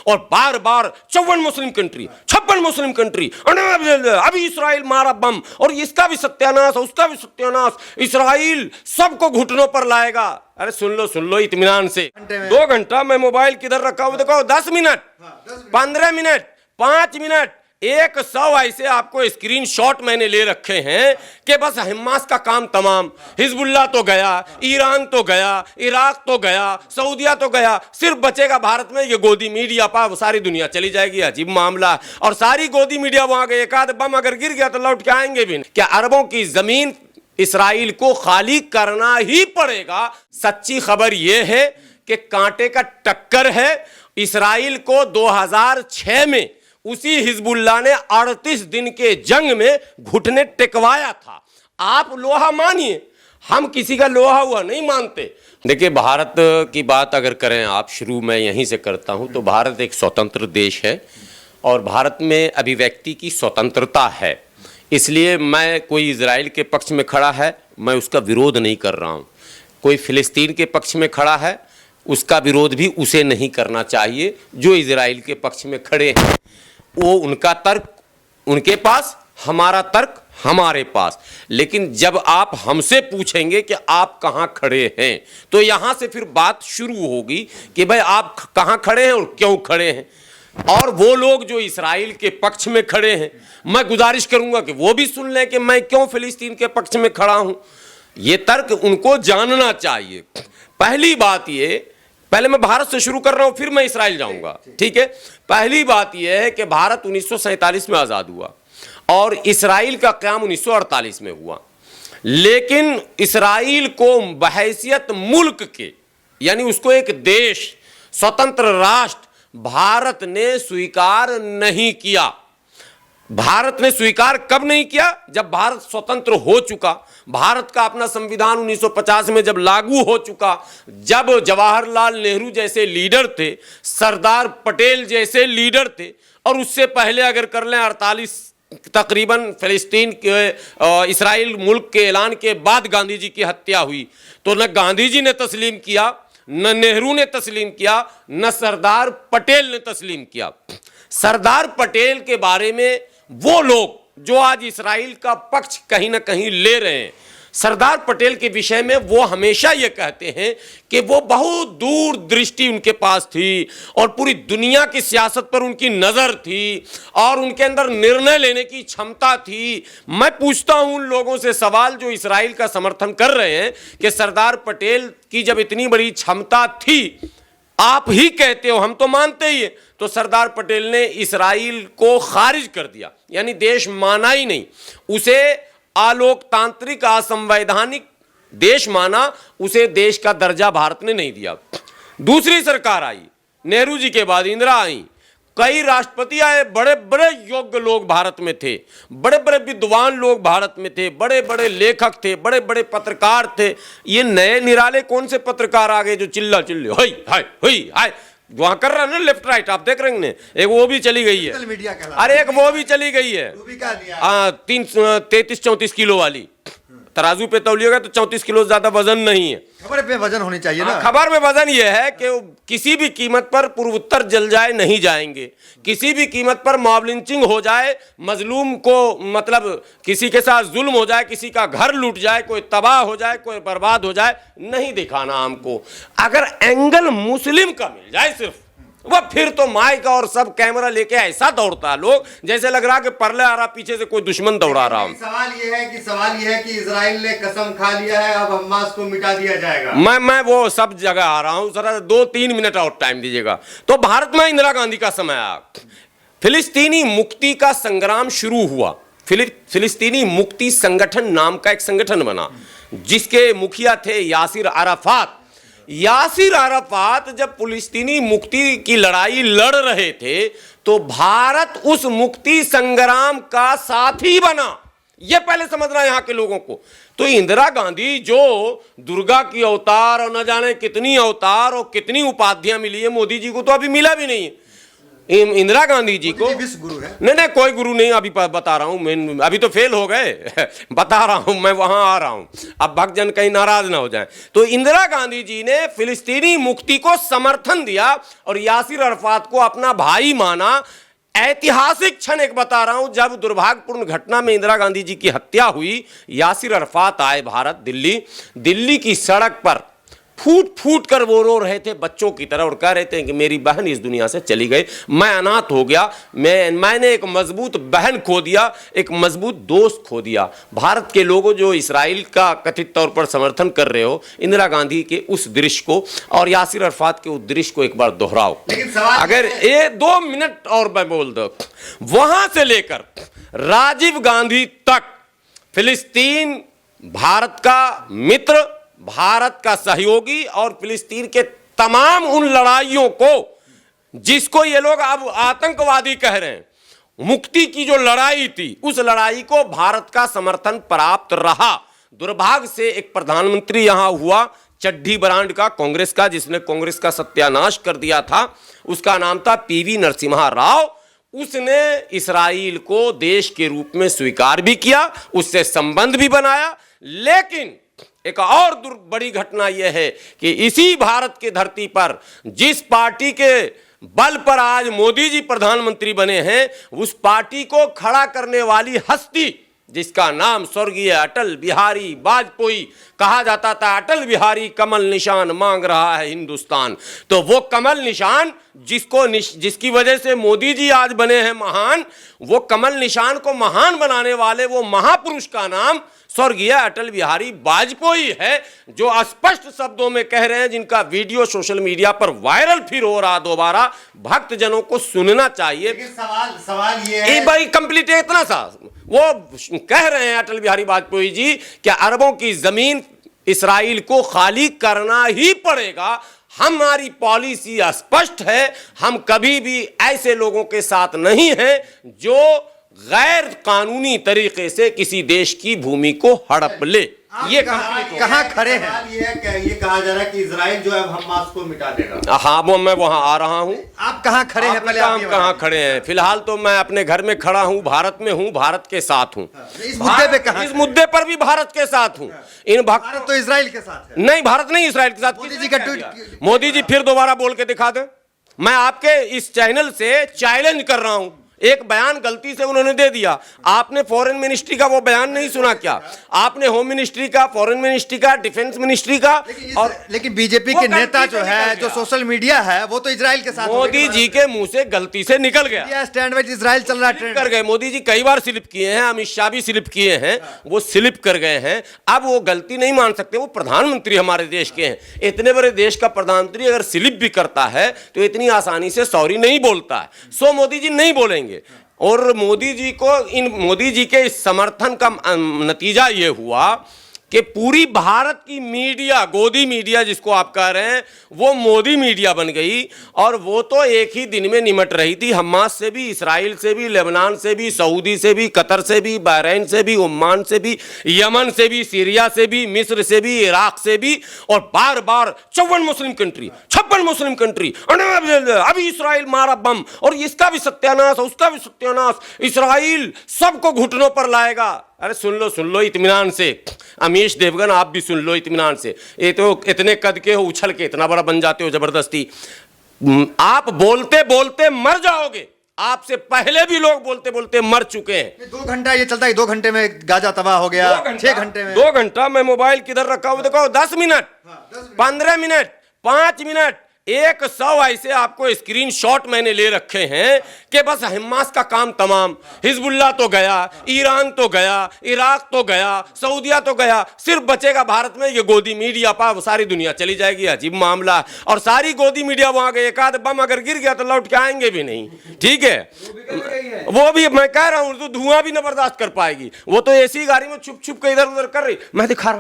और बार बार 54 Muslim country, 56 Muslim country, अभी Israel मारा बम और इसका भी सत्यानाश, उसका भी सत्यानाश, इसराइल सबको घुटनों पर लाएगा। अरे सुन लो इत्मीनान से। 2 घंटा मैं मोबाइल किधर रखा हुआ देखो, 10 मिनट, 15 मिनट, 5 मिनट, 100 ऐसे आपको स्क्रीनशॉट मैंने ले रखे हैं कि बस हमास का काम तमाम, हिजबुल्लाह तो गया, ईरान तो गया, इराक तो गया, सऊदिया तो गया, सिर्फ बचेगा भारत में ये गोदी मीडिया पर, सारी दुनिया चली जाएगी। अजीब मामला। और सारी गोदी मीडिया वहां गए, एक आध बम अगर गिर गया तो लौट के आएंगे भी नहीं। क्या अरबों की जमीन इसराइल को खाली करना ही पड़ेगा। सच्ची खबर यह है कि कांटे का टक्कर है। इसराइल को 2006 में उसी हिजबुल्लाह ने 38 दिन के जंग में घुटने टेकवाया था। आप लोहा मानिए, हम किसी का लोहा हुआ नहीं मानते। देखिए, भारत की बात अगर करें आप, शुरू में यहीं से करता हूं, तो भारत एक स्वतंत्र देश है और भारत में अभिव्यक्ति की स्वतंत्रता है। इसलिए मैं, कोई इजराइल के पक्ष में खड़ा है मैं उसका विरोध नहीं कर रहा हूं, कोई फिलिस्तीन के पक्ष में खड़ा है उसका विरोध भी उसे नहीं करना चाहिए। जो इजराइल के पक्ष में खड़े हैं वो उनका तर्क उनके पास, हमारा तर्क हमारे पास। लेकिन जब आप हमसे पूछेंगे कि आप कहां खड़े हैं, तो यहां से फिर बात शुरू होगी कि भाई आप कहां खड़े हैं और क्यों खड़े हैं। और वो लोग जो इसराइल के पक्ष में खड़े हैं, मैं गुजारिश करूंगा कि वो भी सुन लें कि मैं क्यों फिलिस्तीन के पक्ष में खड़ा हूं। ये तर्क उनको जानना चाहिए। पहली बात ये, पहले मैं भारत से शुरू कर रहा हूं फिर मैं इसराइल जाऊंगा, ठीक है। पहली बात यह है कि भारत 1947 में आजाद हुआ और इसराइल का क़याम 1948 में हुआ। लेकिन इसराइल को बहैसियत मुल्क के, यानी उसको एक देश, स्वतंत्र राष्ट्र भारत ने स्वीकार नहीं किया। भारत ने स्वीकार कब नहीं किया? जब भारत स्वतंत्र हो चुका। भारत का अपना संविधान 1950 में जब लागू हो चुका, जब जवाहरलाल नेहरू जैसे लीडर थे, सरदार पटेल जैसे लीडर थे, और उससे पहले अगर कर लें 48 तकरीबन फिलिस्तीन के इसराइल मुल्क के ऐलान के बाद गांधी जी की हत्या हुई, तो न गांधी जी ने तस्लीम किया, न नेहरू ने तस्लीम किया, न सरदार पटेल ने तस्लीम किया। सरदार पटेल के बारे में वो लोग जो आज इसराइल का पक्ष कहीं ना कहीं ले रहे हैं, सरदार पटेल के विषय में वो हमेशा ये कहते हैं कि वो बहुत दूर दृष्टि उनके पास थी और पूरी दुनिया की सियासत पर उनकी नज़र थी और उनके अंदर निर्णय लेने की क्षमता थी। मैं पूछता हूं उन लोगों से सवाल जो इसराइल का समर्थन कर रहे हैं कि सरदार पटेल की जब इतनी बड़ी क्षमता थी, आप ही कहते हो, हम तो मानते ही है, तो सरदार पटेल ने इसराइल को खारिज कर दिया, यानी देश माना ही नहीं, उसे अलोकतांत्रिक असंवैधानिक देश माना, उसे देश का दर्जा भारत ने नहीं दिया। दूसरी सरकार आई, नेहरू जी के बाद इंदिरा आई, कई राष्ट्रपति आए, बड़े बड़े योग्य लोग भारत में थे, बड़े बड़े विद्वान लोग भारत में थे, बड़े बड़े लेखक थे, बड़े बड़े पत्रकार थे। ये नए निराले कौन से पत्रकार आ गए जो चिल्ला चिल्ले हुई हाय वहां कर रहा है ना, लेफ्ट राइट आप देख रहे हैं। एक वो भी चली गई है, अरे एक वो भी चली गई है, 33-34 किलो वाली, तराजू पे तौलिएगा तो 34 किलो ज्यादा वजन नहीं है। खबर पे वजन होनी चाहिए ना। खबर में वजन यह है कि किसी भी कीमत पर पूर्वोत्तर जल जाए नहीं जाएंगे, किसी भी कीमत पर मॉब लिंचिंग हो जाए, मजलूम को मतलब किसी के साथ जुल्म हो जाए, किसी का घर लूट जाए, कोई तबाह हो जाए, कोई बर्बाद हो जाए, नहीं दिखाना हमको। अगर एंगल मुस्लिम का मिल जाए सिर्फ, वह फिर तो माइक और सब कैमरा लेके ऐसा दौड़ता है लोग जैसे लग रहा कि परले आ रहा, पीछे से कोई दुश्मन दौड़ा रहा हूं। सवाल ये है कि इजराइल ने कसम खा लिया है अब हमास को मिटा दिया जाएगा। मैं वो सब जगह आ रहा हूं, जरा 2-3 मिनट और टाइम दीजिएगा। तो भारत में इंदिरा गांधी का समय आया, फिलिस्तीनी मुक्ति का संग्राम शुरू हुआ। फिलिस्तीनी मुक्ति संगठन नाम का एक संगठन बना जिसके मुखिया थे यासिर अराफात। यासिर अराफात जब फिलिस्तीनी मुक्ति की लड़ाई लड़ रहे थे तो भारत उस मुक्ति संग्राम का साथी बना, यह पहले समझना यहां के लोगों को। तो इंदिरा गांधी जो दुर्गा की अवतार और न जाने कितनी अवतार और कितनी उपाधियां मिली है, मोदी जी को तो अभी मिला भी नहीं है। इंदिरा गांधी जी को, विश्व गुरु है। नहीं नहीं कोई गुरु नहीं, अभी बता रहा हूं मैं, अभी तो फेल हो गए बता रहा हूं मैं, वहां आ रहा हूं, अब भक्तजन कहीं नाराज ना हो जाए। तो इंदिरा गांधी जी ने फिलिस्तीनी मुक्ति को समर्थन दिया और यासिर अरफात को अपना भाई माना। ऐतिहासिक क्षण एक बता रहा हूं, जब दुर्भाग्यपूर्ण घटना में इंदिरा गांधी जी की हत्या हुई, यासिर अरफात आए भारत, दिल्ली की सड़क पर फूट फूट कर वो रो रहे थे बच्चों की तरह और कह रहे थे कि मेरी बहन इस दुनिया से चली गई, मैं अनाथ हो गया, मैंने एक मजबूत बहन खो दिया, एक मजबूत दोस्त खो दिया। भारत के लोगों जो इस्राइल का कथित तौर पर समर्थन कर रहे हो, इंदिरा गांधी के उस दृश्य को और यासिर अरफात के उस दृश्य को एक बार दोहराओ। अगर ये 2 मिनट और मैं बोल दो, वहां से लेकर राजीव गांधी तक फिलिस्तीन भारत का मित्र, भारत का सहयोगी, और फिलिस्तीन के तमाम उन लड़ाइयों को जिसको ये लोग अब आतंकवादी कह रहे हैं, मुक्ति की जो लड़ाई थी, उस लड़ाई को भारत का समर्थन प्राप्त रहा। दुर्भाग्य से एक प्रधानमंत्री यहां हुआ चड्ढी ब्रांड का, कांग्रेस का, जिसने कांग्रेस का सत्यानाश कर दिया था, उसका नाम था पीवी नरसिम्हा राव। उसने इस्राइल को देश के रूप में स्वीकार भी किया, उससे संबंध भी बनाया। लेकिन एक और बड़ी घटना यह है कि इसी भारत की धरती पर जिस पार्टी के बल पर आज मोदी जी प्रधानमंत्री बने हैं, उस पार्टी को खड़ा करने वाली हस्ती, जिसका नाम स्वर्गीय अटल बिहारी वाजपेयी, कहा जाता था अटल बिहारी कमल निशान मांग रहा है हिंदुस्तान, तो वो कमल निशान जिसकी वजह से मोदी जी आज बने हैं महान, वो कमल निशान को महान बनाने वाले वो महापुरुष का नाम स्वर्गीय अटल बिहारी वाजपेयी है, जो स्पष्ट शब्दों में कह रहे हैं, जिनका वीडियो सोशल मीडिया पर वायरल फिर हो रहा, दोबारा भक्तजनों को सुनना चाहिए। सवाल ये है भाई कंप्लीट है इतना सा, वो कह रहे हैं अटल बिहारी वाजपेयी जी कि अरबों की जमीन इस्राइल को खाली करना ही पड़ेगा, हमारी पॉलिसी स्पष्ट है, हम कभी भी ऐसे लोगों के साथ नहीं हैं जो गैर कानूनी तरीके से किसी देश की भूमि को हड़प ले। ये कहां खड़े हैं? ये कहा जा रहा है कि इजराइल जो है हमास को मिटा देगा। हाँ, वो मैं वहां आ रहा हूं। आप कहां खड़े हैं? पहले आप कहां खड़े हैं? फिलहाल तो मैं अपने घर में खड़ा हूं, भारत में हूं, भारत के साथ हूं। इस मुद्दे पे कहां? इस मुद्दे पर भी भारत के साथ हूं। भारत तो इजराइल के साथ है। नहीं, भारत नहीं इजराइल के साथ। मोदी जी का ट्वीट, मोदी जी फिर दोबारा बोल के दिखा दें। मैं आपके इस चैनल से चैलेंज कर रहा हूं, एक बयान गलती से उन्होंने दे दिया, आपने फॉरेन मिनिस्ट्री का वो बयान नहीं सुना क्या? आपने होम मिनिस्ट्री का, फॉरेन मिनिस्ट्री का, डिफेंस मिनिस्ट्री का, लेकिन बीजेपी के नेता जो है, जो सोशल मीडिया है, वो तो इजराइल के साथ। मोदी जी के मुंह से गलती से निकल गया, स्टैंड विद इजराइल चल रहा है, कर गए। मोदी जी कई बार स्लिप किए हैं, अमित शाह भी स्लिप किए हैं, वो स्लिप कर गए हैं। अब वो गलती नहीं मान सकते, वो प्रधानमंत्री हमारे देश के हैं। इतने बड़े देश का प्रधानमंत्री अगर स्लिप भी करता है तो इतनी आसानी से सॉरी नहीं बोलता है। सो मोदी जी नहीं बोलेंगे। और मोदी जी के इस समर्थन का नतीजा ये हुआ कि पूरी भारत की मीडिया, गोदी मीडिया जिसको आप कह रहे हैं, वो मोदी मीडिया बन गई। और वो तो एक ही दिन में निमट रही थी हमास से भी, इसराइल से भी, लेबनान से भी, सऊदी से भी, कतर से भी, बहरीन से भी, ओमान से भी, यमन से भी, सीरिया से भी, मिस्र से भी, इराक से भी, और बार बार 54 मुस्लिम कंट्री, 56 मुस्लिम कंट्री, अभी इसराइल मारा बम और इसका भी सत्यानाश, उसका भी सत्यानाश, इसराइल सबको घुटनों पर लाएगा। अरे सुन लो इत्मीनान से, अमीश देवगन आप भी सुन लो इत्मीनान से। ये तो इतने कद के हो, उछल के इतना बड़ा बन जाते हो जबरदस्ती। आप बोलते बोलते मर जाओगे। आपसे पहले भी लोग बोलते बोलते मर चुके हैं। 2 घंटा ये चलता है, 2 घंटे में गाजा तबाह हो गया, 6 घंटे में 2 घंटा। मैं मोबाइल किधर रखा हूं देखो, 10 मिनट, 15 मिनट, 5 मिनट, 100 ऐसे आपको स्क्रीनशॉट मैंने ले रखे हैं कि बस हमास का काम तमाम। हिजबुल्लाह तो गया, ईरान तो गया, इराक तो गया, सऊदिया तो गया, सिर्फ बचेगा भारत में ये गोदी मीडिया। पा सारी दुनिया चली जाएगी, अजीब मामला। और सारी गोदी मीडिया वहां गई, एक आध बम अगर गिर गया तो लौट के आएंगे भी नहीं। ठीक है, वो भी मैं कह रहा हूं, तो धुआं भी न बर्दाश्त कर पाएगी। वो तो ऐसी गाड़ी में छुप छुप के इधर उधर कर रही, मैं दिखा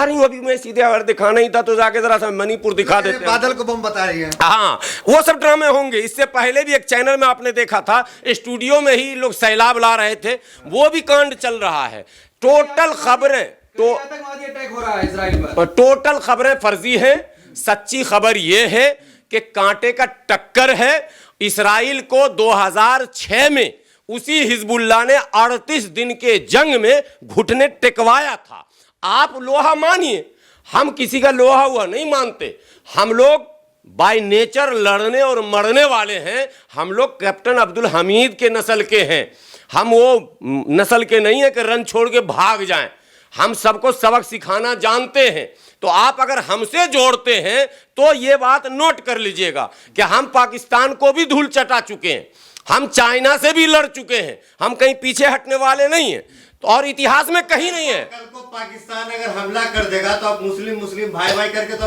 रही हूं अभी। मैं सीधे अगर दिखाना ही था तो जाके जरा सा मणिपुर दिखा देते, बादल को बम बता रही है। हाँ, वो सब ड्रामे होंगे। इससे पहले भी एक चैनल में आपने देखा था, स्टूडियो में ही लोग सैलाब ला रहे थे, वो भी कांड चल रहा है। टोटल खबरें तो अटैक हो रहा है इजराइल पर। टोटल खबरें फर्जी हैं। सच्ची खबर यह है कि कांटे का टक्कर है इसराइल को 2006 में उसी हिजबुल्लाह ने 38 दिन के जंग में घुटने टेकवाया था। आप लोहा मानिए, हम किसी का लोहा हुआ नहीं मानते। हम लोग बाय नेचर लड़ने और मरने वाले हैं। हम लोग कैप्टन अब्दुल हमीद के नस्ल के हैं। हम वो नस्ल के नहीं है कि रन छोड़ के भाग जाएं। हम सबको सबक सिखाना जानते हैं। तो आप अगर हमसे जोड़ते हैं तो ये बात नोट कर लीजिएगा कि हम पाकिस्तान को भी धूल चटा चुके हैं, हम चाइना से भी लड़ चुके हैं, हम कहीं पीछे हटने वाले नहीं हैं। तो और इतिहास में कहीं नहीं है। कल को पाकिस्तान अगर हमला कर देगा तो आप मुस्लिम भाई भाई करके तो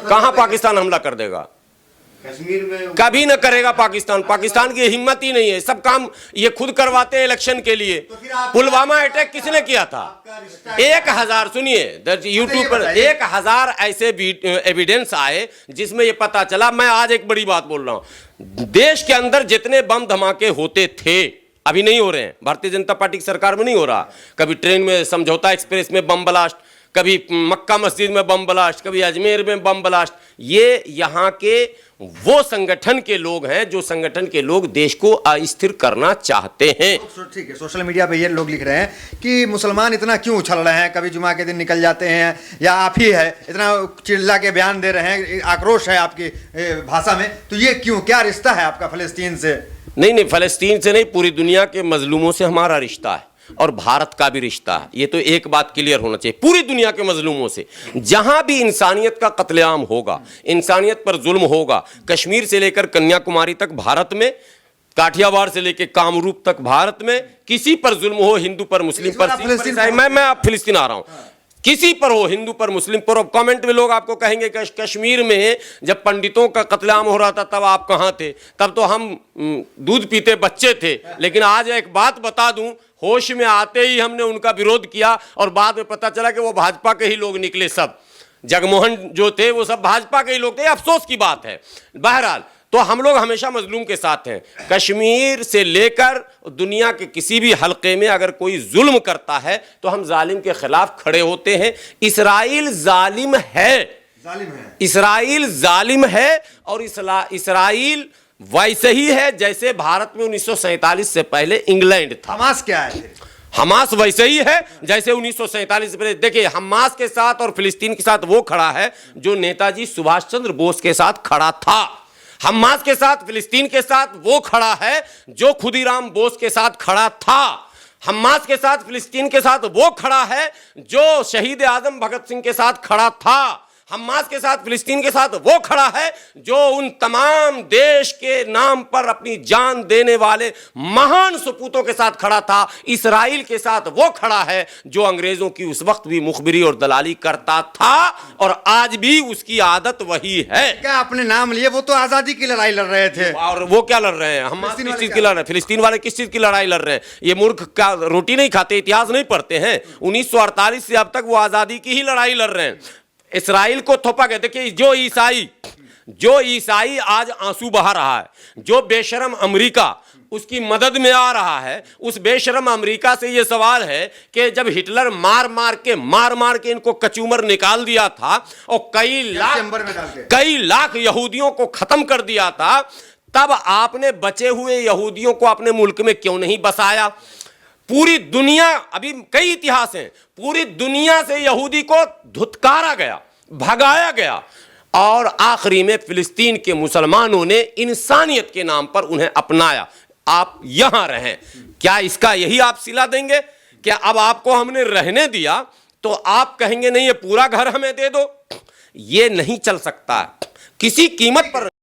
कहां पाकिस्तान हमला कर देगा? कश्मीर में कभी न करेगा पाकिस्तान। पाकिस्तान की हिम्मत ही नहीं है। सब काम ये खुद करवाते हैं इलेक्शन के लिए। पुलवामा अटैक किसने किया था? 1000 सुनिए, यूट्यूब पर 1000 ऐसे एविडेंस आए जिसमें ये पता चला। मैं आज एक बड़ी बात बोल रहा हूं, देश के अंदर जितने बम धमाके होते थे अभी नहीं हो रहे हैं। भारतीय जनता पार्टी की सरकार में नहीं हो रहा। कभी ट्रेन में समझौता एक्सप्रेस में बम ब्लास्ट, कभी मक्का मस्जिद में बम ब्लास्ट, कभी अजमेर में बम ब्लास्ट। ये यहाँ के वो संगठन के लोग हैं जो संगठन के लोग देश को अस्थिर करना चाहते हैं। ठीक है, सोशल मीडिया पे ये लोग लिख रहे हैं कि मुसलमान इतना क्यों उछल रहे हैं, कभी जुमा के दिन निकल जाते हैं, या आप ही है इतना चिल्ला के बयान दे रहे हैं, आक्रोश है आपकी भाषा में, तो ये क्यों, क्या रिश्ता है आपका फलस्तीन से? नहीं, फलस्तीन से नहीं, पूरी दुनिया के मजलूमों से हमारा रिश्ता है और भारत का भी रिश्ता है। ये तो एक बात क्लियर होना चाहिए। पूरी दुनिया के मजलूमों से, जहां भी इंसानियत का कत्लेआम होगा, इंसानियत पर जुल्म होगा, कश्मीर से लेकर कन्याकुमारी तक भारत में, काठियावाड़ से लेकर कामरूप तक भारत में, किसी पर जुल्म हो, हिंदू पर, मुस्लिम पर, मैं अब फिलिस्तीन आ रहा हूं, किसी पर हो, हिंदू पर, मुस्लिम पर। अब कमेंट में लोग आपको कहेंगे कि कश्मीर में जब पंडितों का कत्लेआम हो रहा था तब आप कहां थे? तब तो हम दूध पीते बच्चे थे। लेकिन आज एक बात बता दूं, होश में आते ही हमने उनका विरोध किया और बाद में पता चला कि वो भाजपा के ही लोग निकले। सब जगमोहन जो थे वो सब भाजपा के ही लोग थे। अफसोस की बात है। बहरहाल, तो हम लोग हमेशा मजलूम के साथ हैं। कश्मीर से लेकर दुनिया के किसी भी हलके में अगर कोई जुल्म करता है तो हम जालिम के खिलाफ खड़े होते हैं। इसराइल जालिम है, इसराइल जालिम है और इसराइल वैसे ही है जैसे भारत में 1947 से पहले इंग्लैंड था। हमास क्या है? हमास वैसे ही है जैसे 1947 से पहले। देखिए, हमास के साथ और फिलिस्तीन के साथ वो खड़ा है जो नेताजी सुभाष चंद्र बोस के साथ खड़ा था। हमास के साथ, फिलिस्तीन के साथ वो खड़ा है जो खुदीराम बोस के साथ खड़ा था। हमास के साथ, फिलिस्तीन के साथ वो खड़ा है जो शहीद आजम भगत सिंह के साथ खड़ा था। हमास के साथ, फिलिस्तीन के साथ वो खड़ा है जो उन तमाम देश के नाम पर अपनी जान देने वाले महान सपूतों के साथ खड़ा था। इसराइल के साथ वो खड़ा है जो अंग्रेजों की उस वक्त भी मुखबिरी और दलाली करता था और आज भी उसकी आदत वही है। क्या आपने नाम लिए? वो तो आजादी की लड़ाई लड़ रहे थे। और वो क्या लड़ रहे हैं? हमास किस चीज की लड़ रहे हैं? फिलिस्तीन वाले किस चीज की लड़ाई लड़ रहे हैं? ये मूर्ख क्या रोटी नहीं खाते, इतिहास नहीं पढ़ते हैं? 1948 से अब तक वो आजादी की ही लड़ाई लड़ रहे हैं। इसराइल को थोपा गया। देखिए, जो ईसाई आज आंसू बहा रहा है, जो बेशरम अमेरिका उसकी मदद में आ रहा है, उस बेशरम अमेरिका से यह सवाल है कि जब हिटलर मार मार के इनको कचूमर निकाल दिया था और कई लाख यहूदियों को खत्म कर दिया था, तब आपने बचे हुए यहूदियों को अपने मुल्क में क्यों नहीं बसाया? पूरी दुनिया, अभी कई इतिहास हैं, पूरी दुनिया से यहूदी को धुतकारा गया, भगाया गया और आखिरी में फिलिस्तीन के मुसलमानों ने इंसानियत के नाम पर उन्हें अपनाया। आप यहां रहें, क्या इसका यही आप सिला देंगे? क्या अब आपको हमने रहने दिया तो आप कहेंगे नहीं ये पूरा घर हमें दे दो? ये नहीं चल सकता किसी कीमत पर।